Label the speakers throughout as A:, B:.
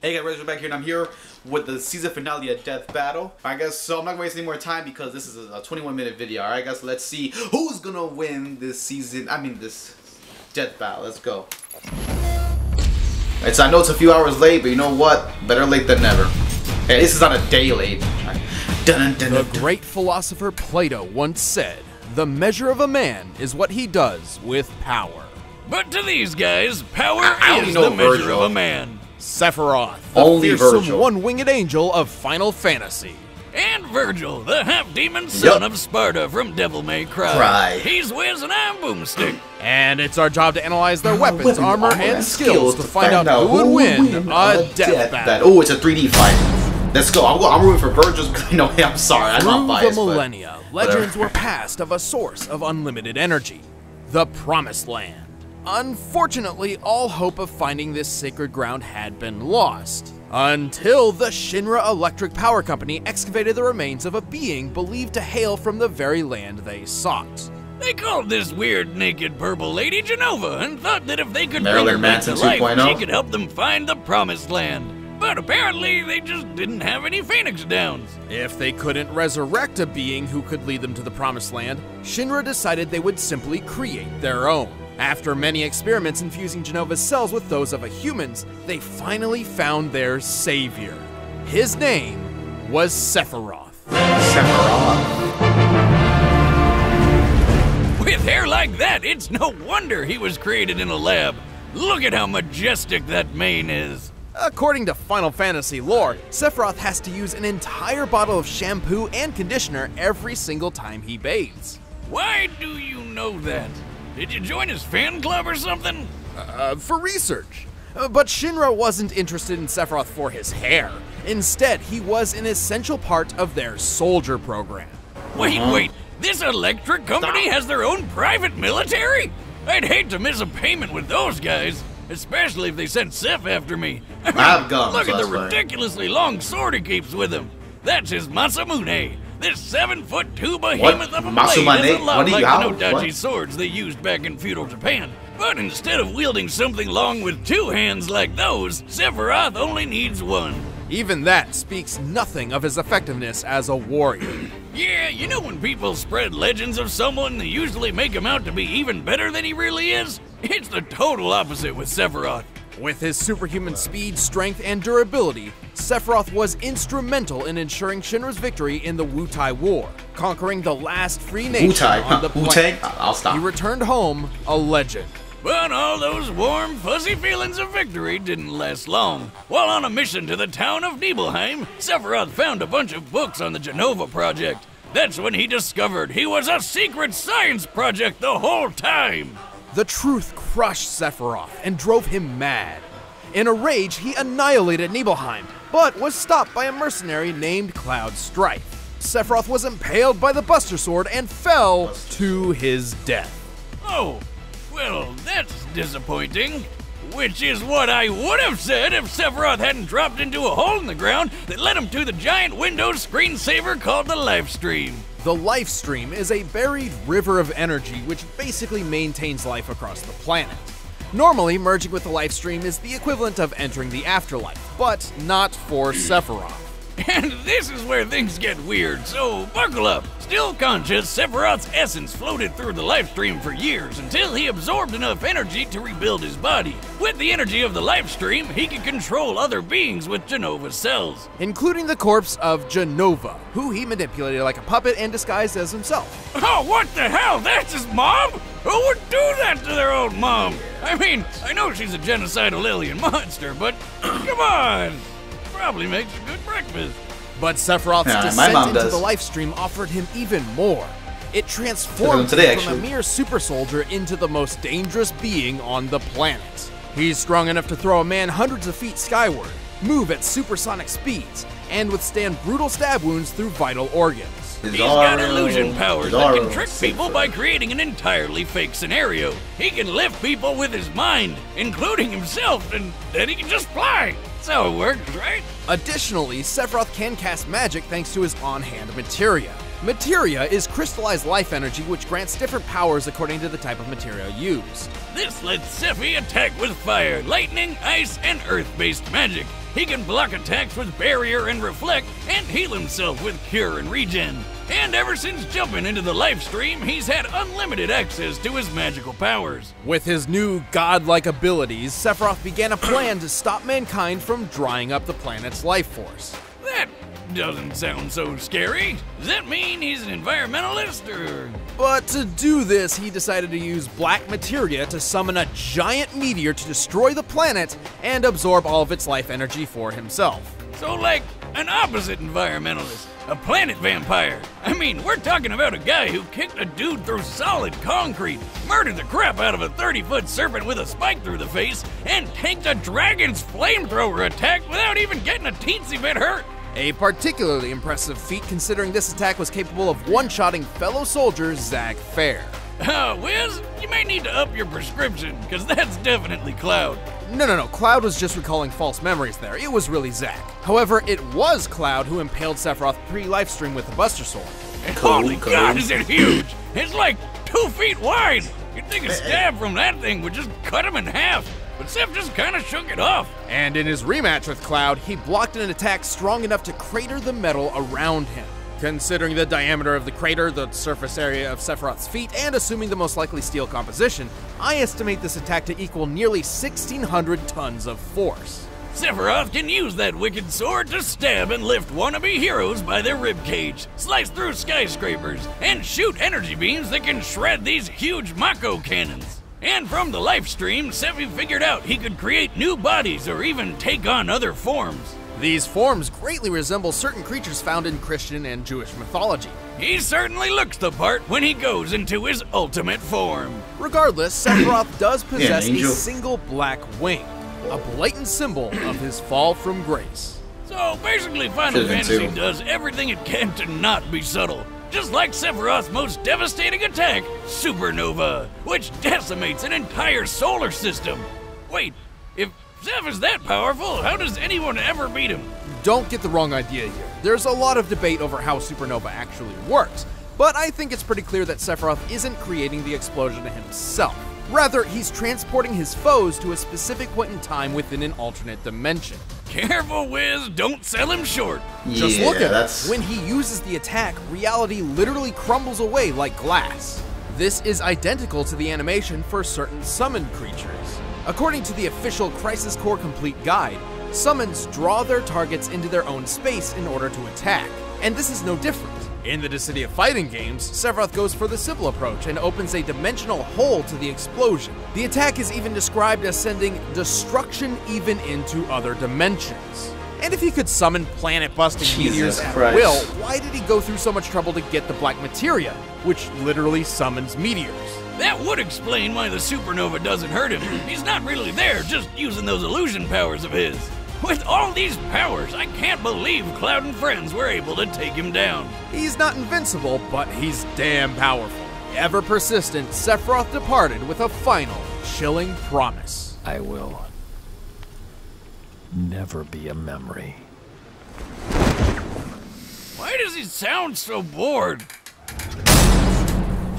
A: Hey guys, we're back here and I'm here with the season finale of Death Battle. Alright guys, so I'm not gonna waste any more time because this is a 21-minute video. Alright guys, so let's see who's gonna win this season, this Death Battle. Let's go. I know it's a few hours late, but you know what? Better late than never. Hey, this is not a day late.
B: The great philosopher Plato once said, "The measure of a man is what he does with power."
C: But to these guys, power is
A: know
C: the measure
A: Vergil.
C: of a man.
B: Sephiroth, the
A: Only
B: fearsome
A: Vergil.
B: one-winged angel of Final Fantasy.
C: And Vergil, the half-demon son of Sparta from Devil May Cry. He's Wiz and I'm Boomstick.
B: And it's our job to analyze their weapons, armor, and skills to find out who would win a death battle.
A: Oh, it's a 3D fight. Let's go. I'm rooting for Vergil. No, I'm sorry. I'm not biased.
B: Through the millennia, legends were passed of a source of unlimited energy, the Promised Land. Unfortunately, all hope of finding this sacred ground had been lost, until the Shinra Electric Power Company excavated the remains of a being believed to hail from the very land they sought.
C: They called this weird, naked purple lady Jenova and thought that if they could
A: Marilyn
C: bring her back to
A: Manson
C: life,
A: 2.0.
C: she could help them find the Promised Land. But apparently, they just didn't have any Phoenix Downs.
B: If they couldn't resurrect a being who could lead them to the Promised Land, Shinra decided they would simply create their own. After many experiments infusing Jenova's cells with those of a human's, they finally found their savior. His name was Sephiroth.
C: With hair like that, it's no wonder he was created in a lab. Look at how majestic that mane is.
B: According to Final Fantasy lore, Sephiroth has to use an entire bottle of shampoo and conditioner every single time he bathes.
C: Why do you know that? Did you join his fan club or something?
B: For research. But Shinra wasn't interested in Sephiroth for his hair. Instead, he was an essential part of their soldier program.
C: Wait, this electric company has their own private military? I'd hate to miss a payment with those guys, especially if they sent Seph after me. Look at the ridiculously long sword he keeps with him. That's his Masamune. This 7'2" behemoth of a blade is a lot like the Nodachi swords they used back in feudal Japan. But instead of wielding something long with two hands like those, Sephiroth only needs one.
B: Even that speaks nothing of his effectiveness as a warrior.
C: Yeah, you know when people spread legends of someone, they usually make him out to be even better than he really is? It's the total opposite with Sephiroth.
B: With his superhuman speed, strength, and durability, Sephiroth was instrumental in ensuring Shinra's victory in the Wutai War, conquering the last free nation on the planet.
A: I'll stop.
B: He returned home a legend.
C: But all those warm, fuzzy feelings of victory didn't last long. While on a mission to the town of Nibelheim, Sephiroth found a bunch of books on the Jenova project. That's when he discovered he was a secret science project the whole time.
B: The truth crushed Sephiroth and drove him mad. In a rage, he annihilated Nibelheim, but was stopped by a mercenary named Cloud Strife. Sephiroth was impaled by the Buster Sword and fell to his death.
C: Oh, well, that's disappointing. Which is what I would have said if Sephiroth hadn't dropped into a hole in the ground that led him to the giant Windows screensaver called the Lifestream.
B: The Lifestream is a buried river of energy which basically maintains life across the planet. Normally, merging with the Lifestream is the equivalent of entering the afterlife, but not for Sephiroth.
C: And this is where things get weird, so buckle up. Still conscious, Sephiroth's essence floated through the Lifestream for years until he absorbed enough energy to rebuild his body. With the energy of the Lifestream, he could control other beings with Jenova's cells,
B: including the corpse of Jenova, who he manipulated like a puppet and disguised as himself.
C: Oh, what the hell? That's his mom? Who would do that to their own mom? I mean, I know she's a genocidal alien monster, but come on! Probably makes a good breakfast.
B: But Sephiroth's descent into the Lifestream offered him even more. It transformed him from a mere super soldier into the most dangerous being on the planet. He's strong enough to throw a man hundreds of feet skyward, move at supersonic speeds, and withstand brutal stab wounds through vital organs.
C: He's got illusion powers that can trick people by creating an entirely fake scenario. He can lift people with his mind, including himself, and then he can just fly. That's how it works, right?
B: Additionally, Sephiroth can cast magic thanks to his on-hand materia. Materia is crystallized life energy which grants different powers according to the type of materia used.
C: This lets Sephi attack with fire, lightning, ice, and earth-based magic. He can block attacks with Barrier and Reflect, and heal himself with Cure and Regen. And ever since jumping into the life stream, he's had unlimited access to his magical powers.
B: With his new godlike abilities, Sephiroth began a plan to stop mankind from drying up the planet's life force.
C: That doesn't sound so scary. Does that mean he's an environmentalist, or...?
B: But to do this, he decided to use black materia to summon a giant meteor to destroy the planet and absorb all of its life energy for himself.
C: So like an opposite environmentalist, a planet vampire. I mean, we're talking about a guy who kicked a dude through solid concrete, murdered the crap out of a 30-foot serpent with a spike through the face, and tanked a dragon's flamethrower attack without even getting a teensy bit hurt.
B: A particularly impressive feat considering this attack was capable of one-shotting fellow soldier Zack Fair.
C: Wiz, you may need to up your prescription, because that's definitely Cloud.
B: No, Cloud was just recalling false memories there. It was really Zack. However, it was Cloud who impaled Sephiroth pre-livestream with the Buster Sword.
C: And holy God, is it huge! It's like 2 feet wide! You'd think a stab from that thing would just cut him in half. But Seph just kinda shook it off.
B: And in his rematch with Cloud, he blocked an attack strong enough to crater the metal around him. Considering the diameter of the crater, the surface area of Sephiroth's feet, and assuming the most likely steel composition, I estimate this attack to equal nearly 1,600 tons of force.
C: Sephiroth can use that wicked sword to stab and lift wannabe heroes by their ribcage, slice through skyscrapers, and shoot energy beams that can shred these huge Mako cannons. And from the life stream, Sephi figured out he could create new bodies or even take on other forms.
B: These forms greatly resemble certain creatures found in Christian and Jewish mythology.
C: He certainly looks the part when he goes into his ultimate form.
B: Regardless, Sephiroth does possess a single black wing, a blatant symbol of his fall from grace.
C: So basically Final Fantasy does everything it can to not be subtle. Just like Sephiroth's most devastating attack, Supernova, which decimates an entire solar system. Wait, if Seph is that powerful, how does anyone ever beat him?
B: Don't get the wrong idea here. There's a lot of debate over how Supernova actually works, but I think it's pretty clear that Sephiroth isn't creating the explosion himself. Rather, he's transporting his foes to a specific point in time within an alternate dimension.
C: Careful, Wiz, don't sell him short.
B: Just look at it. When he uses the attack, reality literally crumbles away like glass. This is identical to the animation for certain summoned creatures. According to the official Crisis Core Complete Guide, summons draw their targets into their own space in order to attack, and this is no different. In the Dissidia fighting games, Sephiroth goes for the simple approach and opens a dimensional hole to the explosion. The attack is even described as sending destruction even into other dimensions. And if he could summon planet-busting meteors at will, why did he go through so much trouble to get the black materia, which literally summons meteors?
C: That would explain why the supernova doesn't hurt him. He's not really there, just using those illusion powers of his. With all these powers, I can't believe Cloud and friends were able to take him down.
B: He's not invincible, but he's damn powerful. Ever persistent, Sephiroth departed with a final, chilling promise.
D: I will never be a memory.
C: Why does he sound so bored?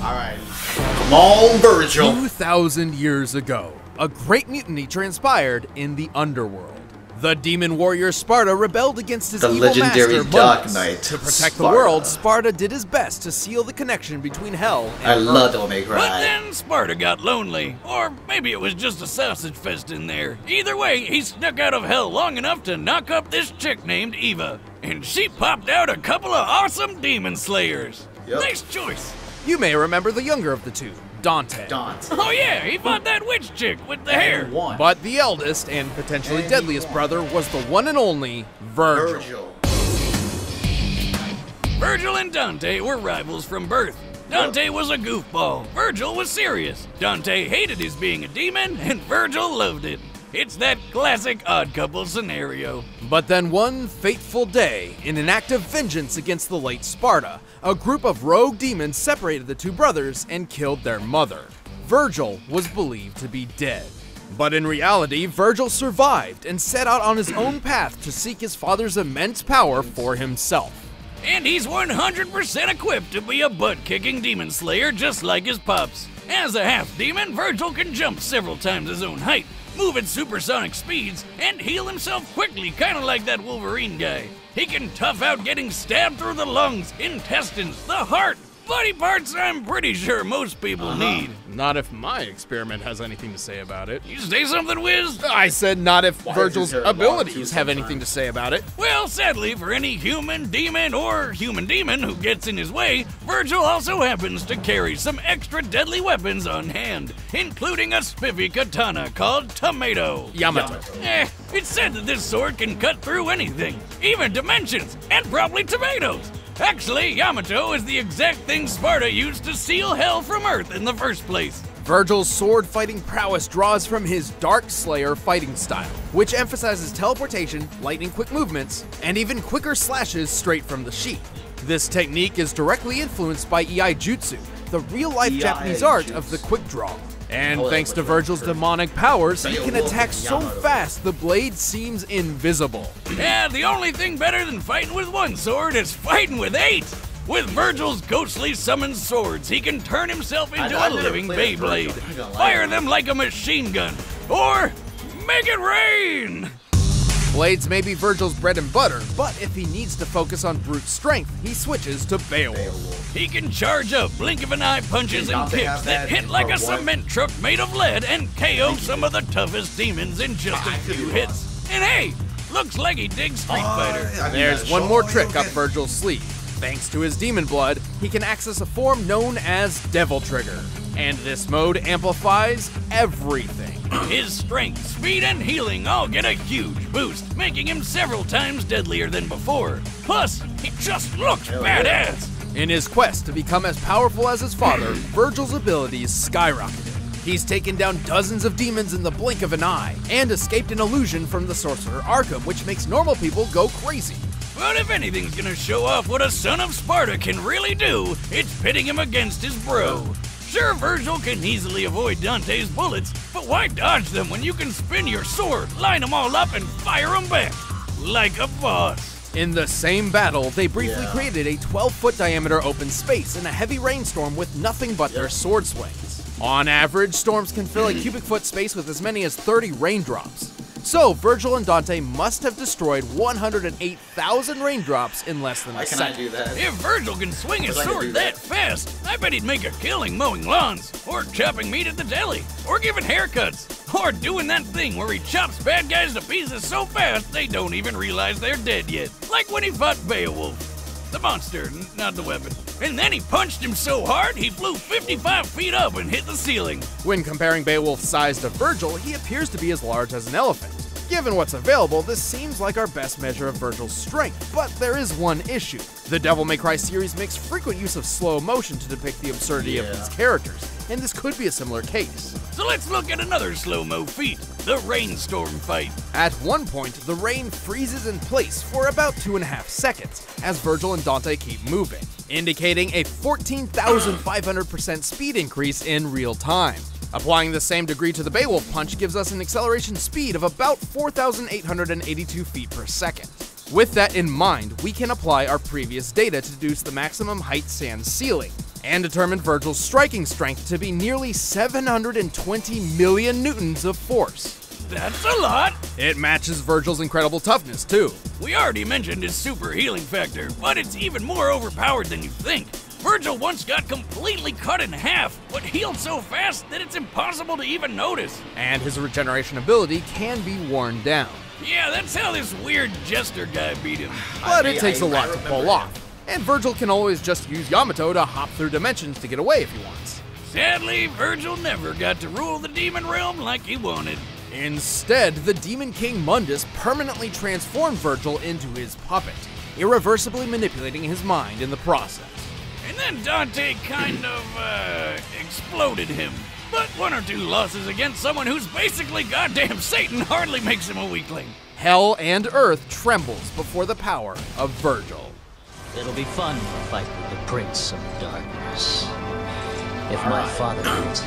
A: Alright, come on, Vergil.
B: 2,000 years ago, a great mutiny transpired in the underworld. The demon warrior Sparta rebelled against his evil
A: legendary
B: master,
A: Dark
B: Mundus.
A: Knight.
B: To protect the world, Sparta did his best to seal the connection between hell and
A: I
B: Earth.
A: love Don't Make Cry.
C: But then Sparta got lonely. Or maybe it was just a sausage fest in there. Either way, he snuck out of hell long enough to knock up this chick named Eva. And she popped out a couple of awesome demon slayers.
A: Yep.
C: Nice choice.
B: You may remember the younger of the two, Dante.
C: Oh yeah, he fought that witch chick with the hair.
B: But the eldest and potentially deadliest brother was the one and only Vergil.
C: Vergil and Dante were rivals from birth. Dante was a goofball, Vergil was serious. Dante hated his being a demon, and Vergil loved it. It's that classic odd couple scenario.
B: But then one fateful day, in an act of vengeance against the late Sparta, a group of rogue demons separated the two brothers and killed their mother. Vergil was believed to be dead. But in reality, Vergil survived and set out on his own path to seek his father's immense power for himself.
C: And he's 100% equipped to be a butt-kicking demon slayer just like his pops. As a half-demon, Vergil can jump several times his own height, move at supersonic speeds, and heal himself quickly, kind of like that Wolverine guy. He can tough out getting stabbed through the lungs, intestines, the heart, body parts I'm pretty sure most people need.
B: Not if my experiment has anything to say about it.
C: You say something, Wiz?
B: I said not if Vergil's abilities have anything to say about it.
C: Well, sadly, for any human demon or human demon who gets in his way, Vergil also happens to carry some extra deadly weapons on hand, including a spiffy katana called Tomato.
B: Yamato.
C: It's said that this sword can cut through anything, even dimensions, and probably tomatoes. Actually, Yamato is the exact thing Sparta used to seal hell from Earth in the first place.
B: Vergil's sword-fighting prowess draws from his Dark Slayer fighting style, which emphasizes teleportation, lightning-quick movements, and even quicker slashes straight from the sheath. This technique is directly influenced by Iai Jutsu, the real-life Japanese art of the quick draw. And thanks to Vergil's demonic powers, he can attack so fast the blade seems invisible.
C: Yeah, the only thing better than fighting with one sword is fighting with 8! With Vergil's ghostly summoned swords, he can turn himself into a living Beyblade, fire them like a machine gun, or make it rain!
B: Blades may be Vergil's bread and butter, but if he needs to focus on brute strength, he switches to Beowulf.
C: He can charge up blink-of-an-eye punches and kicks that hit like a cement truck made of lead and KO some of the toughest demons in just a few hits. And hey, looks like he digs Street Fighter.
B: There's one more trick up Vergil's sleeve. Thanks to his demon blood, he can access a form known as Devil Trigger. And this mode amplifies everything.
C: His strength, speed, and healing all get a huge boost, making him several times deadlier than before. Plus, he just looks badass.
B: In his quest to become as powerful as his father, Vergil's abilities skyrocketed. He's taken down dozens of demons in the blink of an eye, and escaped an illusion from the sorcerer Arkham, which makes normal people go crazy.
C: But if anything's gonna show off what a son of Sparta can really do, it's pitting him against his bro. Sure, Vergil can easily avoid Dante's bullets, but why dodge them when you can spin your sword, line them all up, and fire them back? Like a boss.
B: In the same battle, they briefly created a 12-foot diameter open space in a heavy rainstorm with nothing but their sword swings. On average, storms can fill a cubic foot space with as many as 30 raindrops. So, Vergil and Dante must have destroyed 108,000 raindrops in less than a second.
A: Why can I do that?
C: If Vergil can swing his sword that fast, I bet he'd make a killing mowing lawns, or chopping meat at the deli, or giving haircuts, or doing that thing where he chops bad guys to pieces so fast they don't even realize they're dead yet. Like when he fought Beowulf. The monster, not the weapon. And then he punched him so hard, he flew 55 feet up and hit the ceiling.
B: When comparing Beowulf's size to Vergil, he appears to be as large as an elephant. Given what's available, this seems like our best measure of Vergil's strength, but there is one issue. The Devil May Cry series makes frequent use of slow motion to depict the absurdity of its characters, and this could be a similar case.
C: So let's look at another slow-mo feat, the rainstorm fight.
B: At one point, the rain freezes in place for about 2.5 seconds, as Vergil and Dante keep moving, indicating a 14,500% speed increase in real time. Applying the same degree to the Beowulf punch gives us an acceleration speed of about 4,882 feet per second. With that in mind, we can apply our previous data to deduce the maximum height sans ceiling, and determine Vergil's striking strength to be nearly 720 million newtons of force.
C: That's a lot!
B: It matches Vergil's incredible toughness, too.
C: We already mentioned his super healing factor, but it's even more overpowered than you think. Vergil once got completely cut in half, but healed so fast that it's impossible to even notice.
B: And his regeneration ability can be worn down.
C: Yeah, that's how this weird jester guy beat him.
B: But it takes a lot to pull off. And Vergil can always just use Yamato to hop through dimensions to get away if he wants.
C: Sadly, Vergil never got to rule the demon realm like he wanted.
B: Instead, the Demon King Mundus permanently transformed Vergil into his puppet, irreversibly manipulating his mind in the process.
C: And then Dante kind of, exploded him. But 1 or 2 losses against someone who's basically goddamn Satan hardly makes him a weakling.
B: Hell and Earth trembles before the power of Vergil.
D: It'll be fun to fight with the Prince of Darkness. If my father did,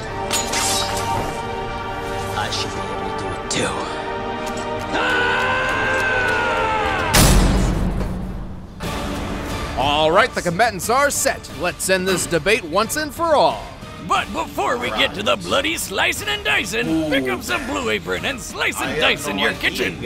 D: I should be able to do it too.
B: All right, the combatants are set. Let's end this debate once and for all.
C: But before we get to the bloody slicing and dicing, pick up some Blue Apron and slice and dice in your kitchen.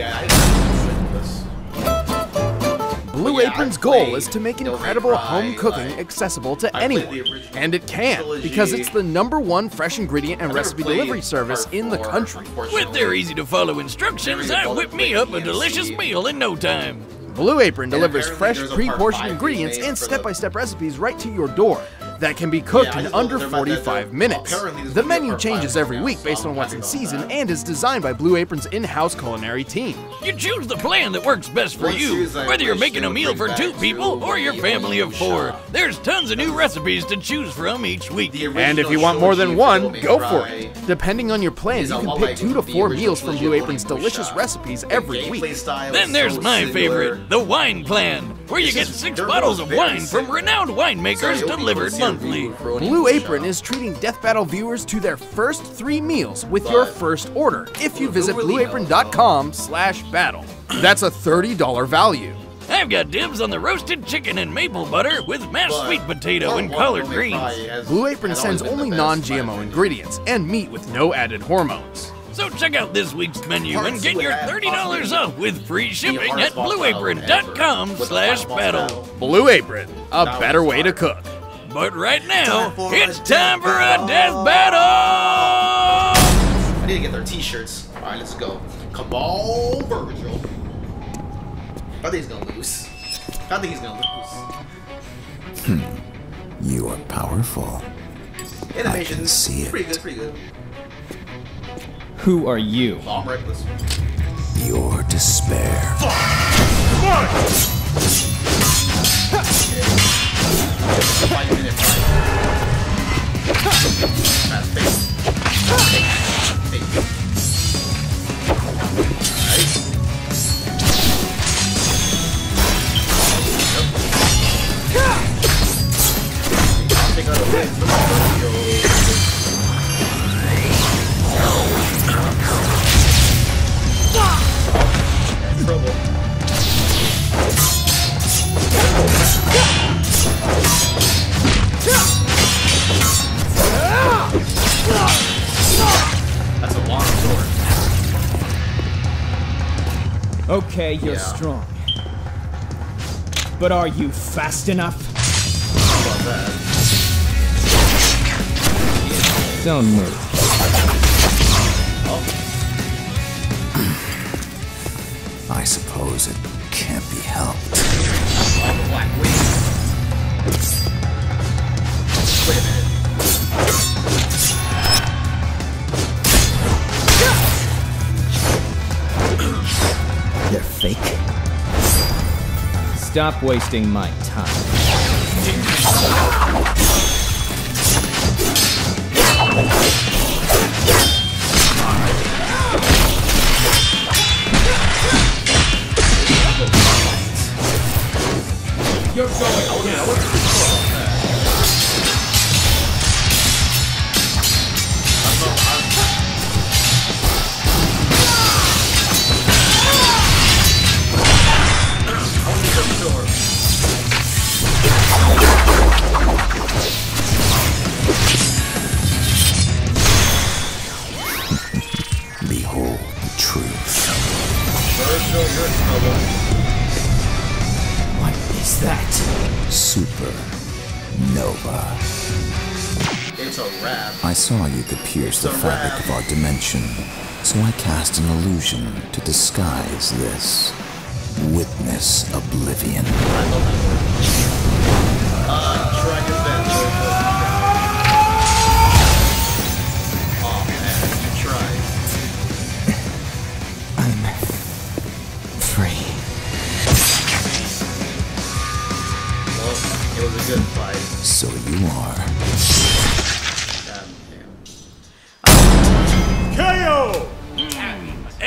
B: Blue Apron's goal is to make incredible home cooking accessible to anyone, and it can, because it's the #1 fresh ingredient and recipe delivery service in the country.
C: With their easy-to-follow instructions, I whip me up a delicious meal in no time.
B: Blue Apron delivers fresh, pre-portioned ingredients and step-by-step recipes right to your door that can be cooked in under 45 minutes. The menu changes every week based on what's in season and is designed by Blue Apron's in-house culinary team.
C: You choose the plan that works best for you, whether you're making a meal for 2 people or your family of 4. There's tons of new recipes to choose from each week.
B: And if you want more than one, go for it. Depending on your plans, you can pick 2 to 4 meals from Blue Apron's delicious receies every week.
C: Then there's my favorite, the wine plan, where you get 6 bottles of wine from renowned winemakers delivered monthly.
B: Blue Apron is treating Death Battle viewers to their first 3 meals with your first order if you visit blueapron.com/battle. That's a $30 value.
C: I've got dibs on the roasted chicken and maple butter with mashed sweet potato and collard greens.
B: Blue Apron sends only non-GMO ingredients and meat with no added hormones.
C: So check out this week's menu and get your $30 off with free shipping at blueapron.com/battle.
B: Blue Apron, a better way to cook.
C: But right now, it's time for a death battle!
A: I need to get their t-shirts. Alright, let's go. Come on, Vergil. I think he's gonna lose. I think he's gonna lose.
E: You are powerful.
A: Animation.
E: I can see it.
A: Pretty good, pretty good.
F: Who are you?
A: Oh, I'm reckless.
E: Your despair.
A: 5-minute fight. Fast pace. I'll take out a win. Trouble. That's a long sword.
F: Okay, you're strong. But are you fast enough?
A: How about that?
F: Don't move.
E: I suppose it can't be helped.
A: All the black wings. Wait a minute.
E: They're fake.
F: Stop wasting my time.
C: You're going
E: Behold the truth.
F: What is that?
E: Supernova.
A: It's a wrap.
E: I saw you could pierce the fabric of our dimension, so I cast an illusion to disguise this. Witness oblivion.
A: Dragon Adventure. Oh man, you tried.
E: I'm free.
A: Well, it was a good fight.
E: So you are.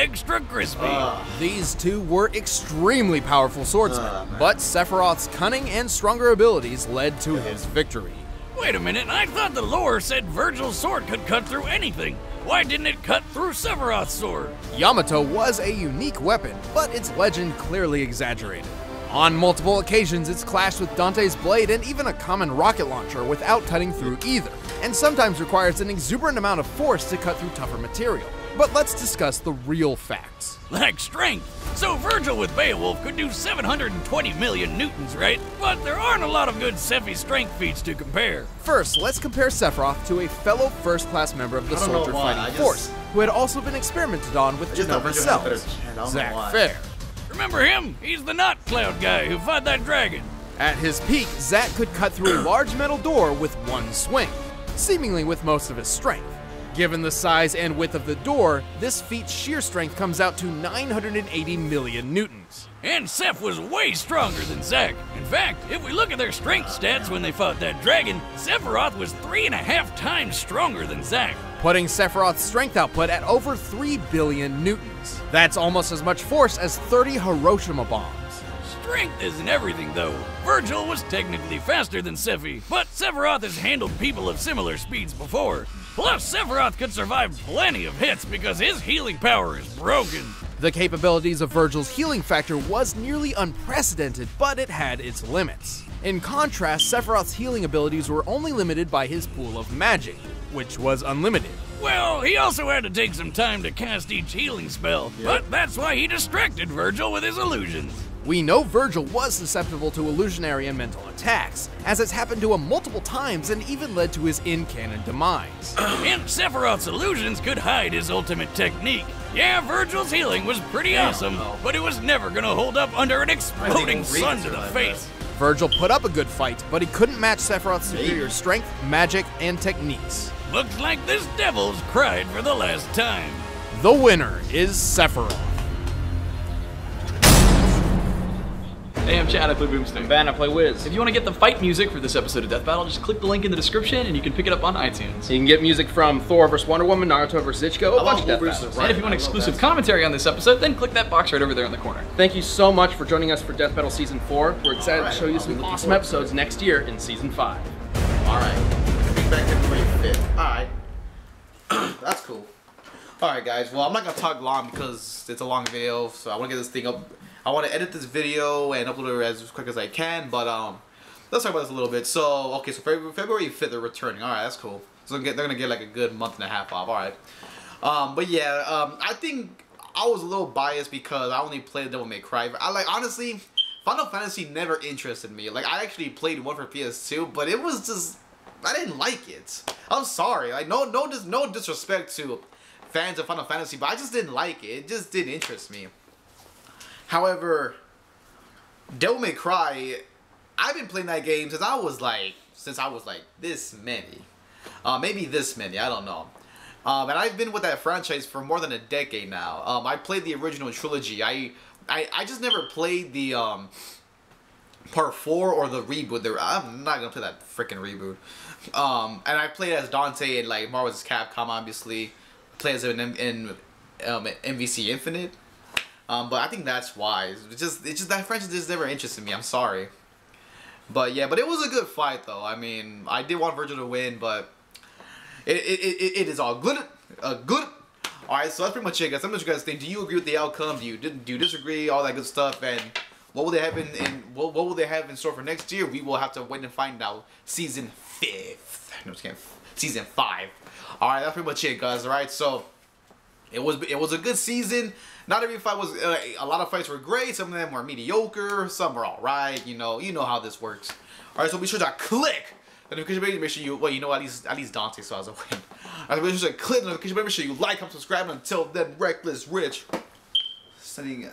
C: extra crispy.
B: These two were extremely powerful swordsmen, but Sephiroth's cunning and stronger abilities led to his victory.
C: Wait a minute, I thought the lore said Vergil's sword could cut through anything. Why didn't it cut through Sephiroth's sword?
B: Yamato was a unique weapon, but its legend clearly exaggerated. On multiple occasions, it's clashed with Dante's blade and even a common rocket launcher without cutting through either, and sometimes requires an exuberant amount of force to cut through tougher material. But let's discuss the real facts.
C: Like strength. So Vergil with Beowulf could do 720 million newtons, right? But there aren't a lot of good Sephi strength feats to compare.
B: First, let's compare Sephiroth to a fellow first-class member of the Soldier Fighting Force, who had also been experimented on with Genova cells, Zack Fair.
C: Remember him? He's the Knot Cloud guy who fought that dragon.
B: At his peak, Zack could cut through a large metal door with one swing, seemingly with most of his strength. Given the size and width of the door, this feat's sheer strength comes out to 980 million newtons.
C: And Seph was way stronger than Zack. In fact, if we look at their strength stats when they fought that dragon, Sephiroth was 3.5 times stronger than Zack,
B: putting Sephiroth's strength output at over 3 billion newtons. That's almost as much force as 30 Hiroshima bombs.
C: Strength isn't everything, though. Vergil was technically faster than Sephi, but Sephiroth has handled people of similar speeds before. Plus, Sephiroth could survive plenty of hits because his healing power is broken.
B: The capabilities of Vergil's healing factor was nearly unprecedented, but it had its limits. In contrast, Sephiroth's healing abilities were only limited by his pool of magic, which was unlimited.
C: Well, he also had to take some time to cast each healing spell, but that's why he distracted Vergil with his illusions.
B: We know Vergil was susceptible to illusionary and mental attacks, as it's happened to him multiple times and even led to his in-canon demise.
C: And Sephiroth's illusions could hide his ultimate technique. Yeah, Vergil's healing was pretty awesome, but it was never gonna hold up under an exploding sun to the face.
B: Vergil put up a good fight, but he couldn't match Sephiroth's superior strength, magic, and techniques.
C: Looks like this devil's cried for the last time.
B: The winner is Sephiroth.
G: Hey, I'm Chad, I play Boomstick.
H: I'm Ben, I play Wiz.
G: If you want to get the fight music for this episode of Death Battle, just click the link in the description and you can pick it up on iTunes.
H: You can get music from Thor vs. Wonder Woman, Naruto vs. Ichigo, a bunch of Death Battles.
G: And if you want exclusive commentary on this episode, then click that box right over there in the corner.
H: Thank you so much for joining us for Death Battle Season 4. We're excited to show you some awesome episodes next year in Season 5.
A: Alright. Back February 5th. Alright. That's cool. Alright guys, well I'm not gonna talk long because it's a long video, so I wanna get this thing up. I want to edit this video and upload it as quick as I can, but let's talk about this a little bit. So, okay, so February 5th they're returning. All right, that's cool. So they're gonna get like a good month and a half off. All right, but yeah, I think I was a little biased because I only played Devil May Cry. Honestly, Final Fantasy never interested me. Like I actually played one for PS2, but it was just I didn't like it. I'm sorry. Like no disrespect to fans of Final Fantasy, but I just didn't like it. It just didn't interest me. However, Devil May Cry, I've been playing that game since I was like this many, maybe this many, I don't know. And I've been with that franchise for more than a decade now. I played the original trilogy. I just never played the part 4 or the reboot. I'm not gonna play that freaking reboot. And I played as Dante in like Marvel vs. Capcom, obviously. Play as in MVC Infinite. But I think that's why. It's just that franchise just never interested me. I'm sorry. But yeah, but it was a good fight though. I mean, I did want Vergil to win, but it is all good. Good. All right, so that's pretty much it, guys. Let me know what you guys think. Do you agree with the outcome? Do you disagree? All that good stuff. And what will they have what will they have in store for next year? We will have to wait and find out. Season 5. No, just kidding. Season 5. All right, that's pretty much it, guys. All right, so it was a good season. Not every fight was. A lot of fights were great. Some of them were mediocre. Some were all right. You know how this works. All right, so be sure to click the notification bell. Make sure you. Well, you know at least Dante saw as a win. All right, be sure to click the notification bell. Make sure you like, comment, subscribe. And until then, REKLEZ Rich. Sending.